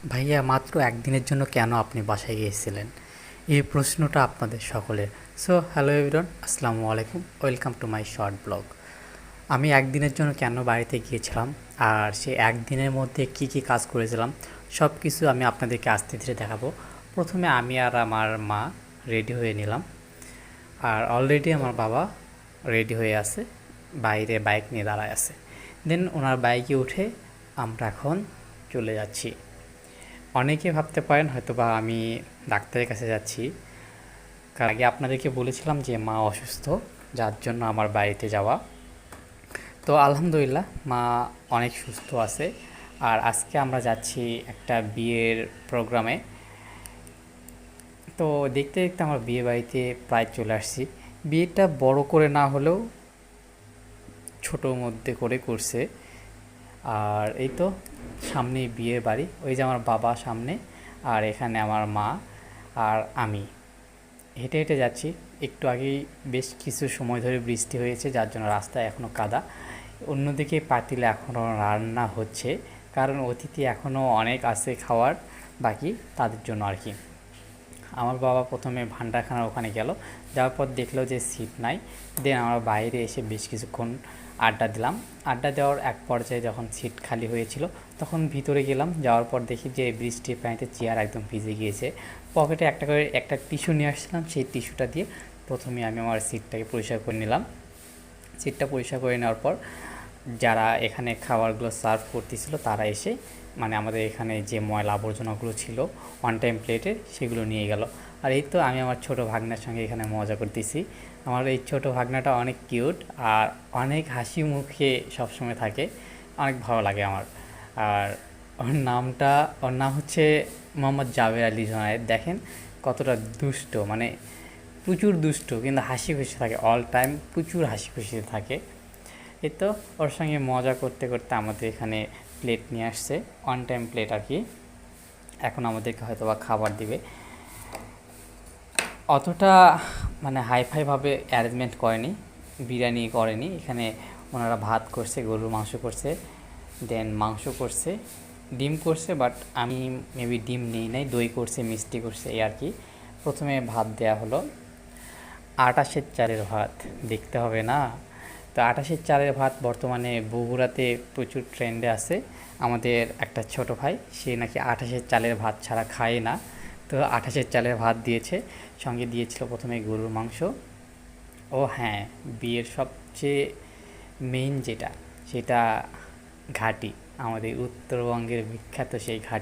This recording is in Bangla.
ভাইয়া মাত্র একদিনের জন্য কেন আপনি বাসায় গিয়েছিলেন? এই প্রশ্নটা আপনাদের সকলের। সো হ্যালো এভরিওয়ান, আসসালামু আলাইকুম, welcome to my short blog. আমি একদিনের জন্য কেন বাড়িতে গিয়েছিলাম আর সে একদিনের মধ্যে কি কি কাজ করেছিলাম সব কিছু আমি আপনাদেরকে আস্তে ধীরে দেখাবো। প্রথমে আমি আর আমার মা রেডি হয়ে নিলাম, আর অলরেডি আমার বাবা রেডি হয়ে আছে, বাইরে বাইক নিয়ে দাঁড়ায় আছে। দেন ওনার বাইকে উঠে আমরা এখন চলে যাচ্ছি। অনেকে ভাবতে পারেন হয়তোবা আমি ডাক্তারের কাছে যাচ্ছি, কারণ আগে আপনাদেরকে বলেছিলাম যে মা অসুস্থ, যার জন্য আমার বাড়িতে যাওয়া। তো আলহামদুলিল্লাহ মা অনেক সুস্থ আছে। আর আজকে আমরা যাচ্ছি একটা বিয়ের প্রোগ্রামে। তো দেখতে দেখতে আমার বিয়ে বাড়িতে প্রায় চলে আসছি। বিয়েটা বড় করে না হলেও ছোটোর মধ্যে করে করছে। আর এই তো সামনেই বিয়ের বাড়ি, ওই যে আমার বাবা সামনে, আর এখানে আমার মা আর আমি হেঁটে হেঁটে যাচ্ছি। একটু আগেই বেশ কিছু সময় ধরে বৃষ্টি হয়েছে, যার জন্য রাস্তায় এখনও কাদা। অন্যদিকে পাতিলে এখনও রান্না হচ্ছে, কারণ অতিথি এখনও অনেক আছে খাওয়ার বাকি, তাদের জন্য আর কি। আমার বাবা প্রথমে ভান্ডারখানার ওখানে গেল, যাওয়ার পর দেখলো যে সিট নাই। দেন আমরা বাইরে এসে বেশ কিছুক্ষণ আড্ডা দিলাম। আড্ডা দেওয়ার এক পর্যায়ে যখন সিট খালি হয়েছিল, তখন ভিতরে গেলাম। যাওয়ার পর দেখি যে বৃষ্টির পানিতে চেয়ার একদম ভিজে গিয়েছে। পকেটে একটা করে একটা টিস্যু নিয়ে আসছিলাম, সেই টিস্যুটা দিয়ে প্রথমে আমি আমার সিটটাকে পরিষ্কার করে নিলাম। সিটটা পরিষ্কার করে নেওয়ার পর যারা এখানে খাবারগুলো সার্ভ করতেছিল তারা এসে, মানে আমাদের এখানে যে ময়লা আবর্জনাগুলো ছিল ওয়ান টাইম প্লেটে, সেগুলো নিয়ে গেল। আর এই তো আমি আমার ছোটো ভাগনার সঙ্গে এখানে মজা করতেছি। আমার এই ছোটো ভাগনাটা অনেক কিউট আর অনেক হাসি মুখে সবসময় থাকে, অনেক ভালো লাগে আমার। আর ওর নাম হচ্ছে মোহাম্মদ জাবের আলী জোনায়েদ। দেখেন কতটা দুষ্ট, মানে প্রচুর দুষ্ট, কিন্তু হাসি খুশি থাকে, অল টাইম প্রচুর হাসি খুশি থাকে। এই তো ওর সঙ্গে মজা করতে করতে আমাদের এখানে প্লেট নিয়ে আসছে, অন টাইম প্লেট আর কি। এখন আমাদেরকে হয়তো বা খাবার দিবে। অতটা মানে হাইফাইভাবে অ্যারেঞ্জমেন্ট করেনি, বিরিয়ানি করেনি এখানে। ওনারা ভাত করছে, গরুর মাংস করছে, দেন মাংস করছে, ডিম করছে, বাট আমি মেবি ডিম নিই নাই, দই করছে, মিষ্টি করছে, এই আর কি। প্রথমে ভাত দেয়া হলো, 28 চালের ভাত, দেখতে হবে না? তো 28 চালের ভাত বর্তমানে বগুড়াতে প্রচুর ট্রেন্ডে আছে। আমাদের একটা ছোট ভাই, সে নাকি 28 চালের ভাত ছাড়া খায় না। তো 28 চালের ভাত দিয়েছে, সঙ্গে দিয়েছিল প্রথমে গরুর মাংস। ও হ্যাঁ, বিয়ের সবচেয়ে মেইন যেটা, সেটা ঘাটি, আমাদের উত্তরবঙ্গের বিখ্যাত সেই ঘাটি।